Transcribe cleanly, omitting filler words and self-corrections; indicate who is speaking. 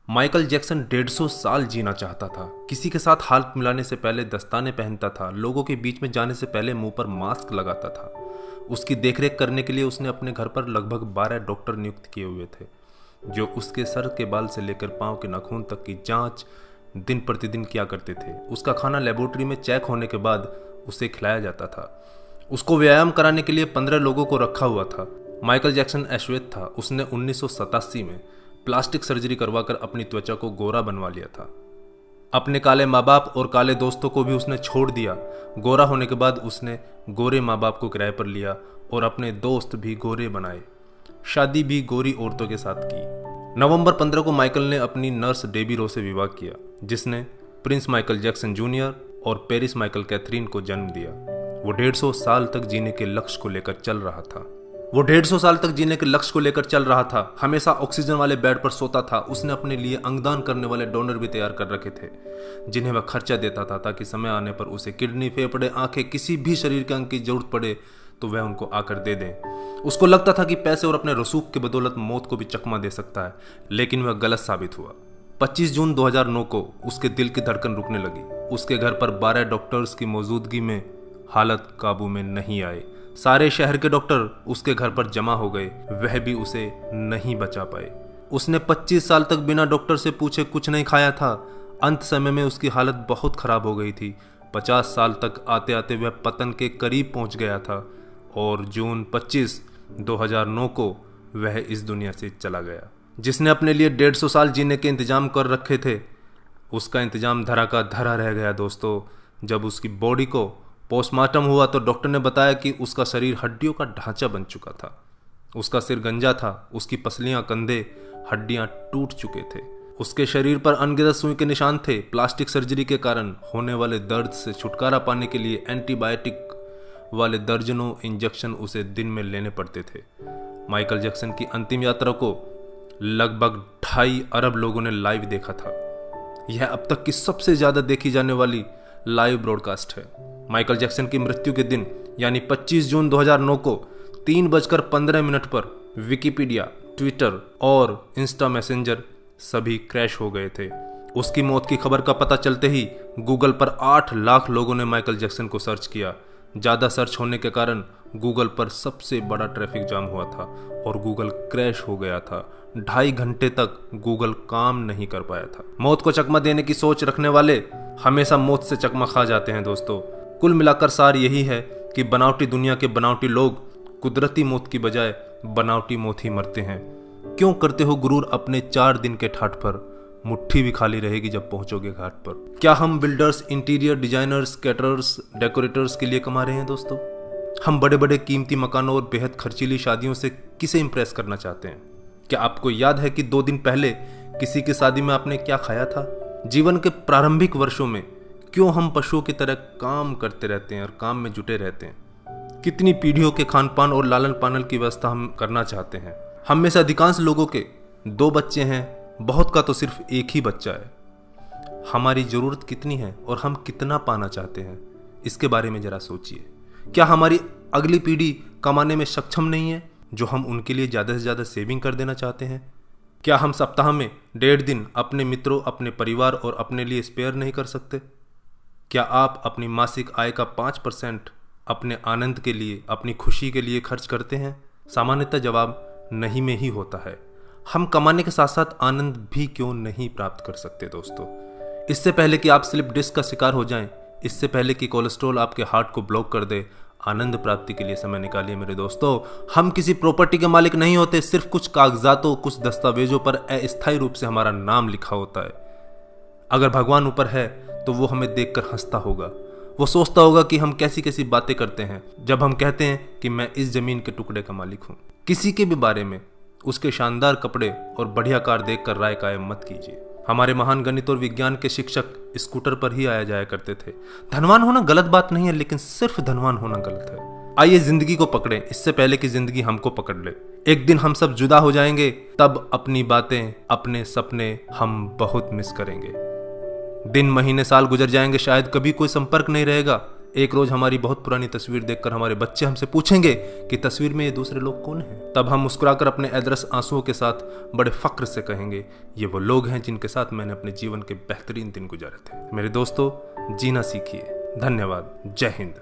Speaker 1: Michael Jackson 150 साल जीना चाहता था। किसी के साथ हाथ मिलाने से पहले दस्ताने पहनता था, लोगों के बीच में जाने से पहले मुंह पर मास्क लगाता था। उसकी देखरेख करने के लिए उसने अपने घर पर लगभग 12 डॉक्टर नियुक्त किए हुए थे, जो उसके सर के बाल से लेकर पांव के नाखून तक की जांच दिन प्रतिदिन किया करते थे। उसका खाना लेबोरेटरी में चेक होने के बाद उसे खिलाया जाता था। उसको व्यायाम कराने के लिए 15 लोगों को रखा हुआ था। माइकल जैक्सन अश्वेत था। उसने 1987 में प्लास्टिक सर्जरी करवाकर अपनी त्वचा को गोरा बनवा लिया था। अपने काले माँ बाप और काले दोस्तों को भी उसने छोड़ दिया। गोरा होने के बाद उसने गोरे माँ बाप को किराए पर लिया और अपने दोस्त भी गोरे बनाए। शादी भी गोरी औरतों के साथ की। नवंबर 15 को माइकल ने अपनी नर्स डेबी रो से विवाह किया, जिसने प्रिंस माइकल जैक्सन जूनियर और पेरिस माइकल कैथरीन को जन्म दिया। वो 150 साल तक जीने के लक्ष्य को लेकर चल रहा था। हमेशा ऑक्सीजन वाले बेड पर सोता था। उसने अपने लिए अंगदान करने वाले डोनर भी तैयार कर रखे थे, जिन्हें वह खर्चा देता था ताकि समय आने पर उसे किडनी, फेफड़े, आंखें, किसी भी शरीर के अंग की जरूरत पड़े तो वह उनको आकर दे दें। उसको लगता था कि पैसे और अपने रसूख की बदौलत मौत को भी चकमा दे सकता है, लेकिन वह गलत साबित हुआ। 25 जून 2009 को उसके दिल की धड़कन रुकने लगी। उसके घर पर 12 डॉक्टर्स की मौजूदगी में हालत काबू में नहीं आई। सारे शहर के डॉक्टर उसके घर पर जमा हो गए, वह भी उसे नहीं बचा पाए। उसने 25 साल तक बिना डॉक्टर से पूछे कुछ नहीं खाया था। अंत समय में उसकी हालत बहुत खराब हो गई थी। 50 साल तक आते आते वह पतन के करीब पहुंच गया था और जून 25, 2009 को वह इस दुनिया से चला गया। जिसने अपने लिए 150 साल जीने के इंतजाम कर रखे थे, उसका इंतजाम धरा का धरा रह गया दोस्तों। जब उसकी बॉडी को पोस्टमार्टम हुआ तो डॉक्टर ने बताया कि उसका शरीर हड्डियों का ढांचा बन चुका था। उसका सिर गंजा था, उसकी पसलियां, कंधे, हड्डियां टूट चुके थे। उसके शरीर पर अनगिनत सुई के निशान थे। प्लास्टिक सर्जरी के कारण होने वाले दर्द से छुटकारा पाने के लिए एंटीबायोटिक वाले दर्जनों इंजेक्शन उसे दिन में लेने पड़ते थे। माइकल जैक्सन की अंतिम यात्रा को लगभग 2.5 अरब लोगों ने लाइव देखा था। यह अब तक की सबसे ज्यादा देखी जाने वाली लाइव ब्रॉडकास्ट है। माइकल जैक्सन की मृत्यु के दिन यानी 25 जून 2009 को 3:15 पर विकिपीडिया, ट्विटर और इंस्टा मैसेंजर सभी क्रैश हो गए थे। उसकी मौत की खबर का पता चलते ही गूगल पर 8 लाख लोगों ने माइकल जैक्सन को सर्च किया। ज़्यादा सर्च होने के कारण गूगल पर सबसे बड़ा ट्रैफिक जाम हुआ था और गूगल क्रैश हो गया था। 2.5 घंटे तक गूगल काम नहीं कर पाया था। मौत को चकमा देने की सोच रखने वाले हमेशा मौत से चकमा खा जाते हैं दोस्तों। कुल मिलाकर सार यही है कि बनावटी दुनिया के बनावटी लोग कुदरती मौत की बजाय बनावटी मौत ही मरते हैं। क्यों करते हो गुरूर अपने 4 दिन के ठाठ पर? मुट्ठी भी खाली रहेगी जब पहुंचोगे घाट पर। क्या हम builders, interior designers, caterers, decorators के लिए कमा रहे हैं दोस्तों? हम बड़े बड़े कीमती मकानों और बेहद खर्चीली शादियों से किसे इंप्रेस करना चाहते हैं? क्या आपको याद है कि 2 दिन पहले किसी की शादी में आपने क्या खाया था? जीवन के प्रारंभिक वर्षों में क्यों हम पशुओं की तरह काम करते रहते हैं और काम में जुटे रहते हैं? कितनी पीढ़ियों के खान पान और लालन पालन की व्यवस्था हम करना चाहते हैं? हम में से अधिकांश लोगों के 2 बच्चे हैं, बहुत का तो सिर्फ एक ही बच्चा है। हमारी जरूरत कितनी है और हम कितना पाना चाहते हैं, इसके बारे में जरा सोचिए। क्या हमारी अगली पीढ़ी कमाने में सक्षम नहीं है जो हम उनके लिए ज़्यादा से ज़्यादा सेविंग कर देना चाहते हैं? क्या हम सप्ताह में 1.5 दिन अपने मित्रों, अपने परिवार और अपने लिए स्पेयर नहीं कर सकते? क्या आप अपनी मासिक आय का 5% अपने आनंद के लिए, अपनी खुशी के लिए खर्च करते हैं? सामान्यतः जवाब नहीं में ही होता है। हम कमाने के साथ साथ आनंद भी क्यों नहीं प्राप्त कर सकते दोस्तों? इससे पहले कि आप स्लिप डिस्क का शिकार हो जाएं, इससे पहले कि कोलेस्ट्रॉल आपके हार्ट को ब्लॉक कर दे, आनंद प्राप्ति के लिए समय निकालिए मेरे दोस्तों। हम किसी प्रॉपर्टी के मालिक नहीं होते, सिर्फ कुछ कागजातों, कुछ दस्तावेजों पर अस्थायी रूप से हमारा नाम लिखा होता है। अगर भगवान ऊपर है तो वो हमें देखकर हंसता होगा। वो सोचता होगा कि हम कैसी कैसी बातें करते हैं जब हम कहते हैं कि मैं इस जमीन के टुकड़े का मालिक हूं। किसी के भी बारे में उसके शानदार कपड़े और बढ़िया कार देखकर राय कायम मत कीजिए। हमारे महान गणित और विज्ञान के शिक्षक स्कूटर पर ही आया जाया करते थे। धनवान होना गलत बात नहीं है, लेकिन सिर्फ धनवान होना गलत है। आइए जिंदगी को पकड़ें इससे पहले कि जिंदगी हमको पकड़ ले। एक दिन हम सब जुदा हो जाएंगे, तब अपनी बातें, अपने सपने हम बहुत मिस करेंगे। दिन, महीने, साल गुजर जाएंगे, शायद कभी कोई संपर्क नहीं रहेगा। एक रोज हमारी बहुत पुरानी तस्वीर देखकर हमारे बच्चे हमसे पूछेंगे कि तस्वीर में ये दूसरे लोग कौन हैं। तब हम मुस्कुराकर अपने अदरस आंसुओं के साथ बड़े फक्र से कहेंगे, ये वो लोग हैं जिनके साथ मैंने अपने जीवन के बेहतरीन दिन गुजारे थे। मेरे दोस्तों, जीना सीखिए। धन्यवाद। जय हिंद।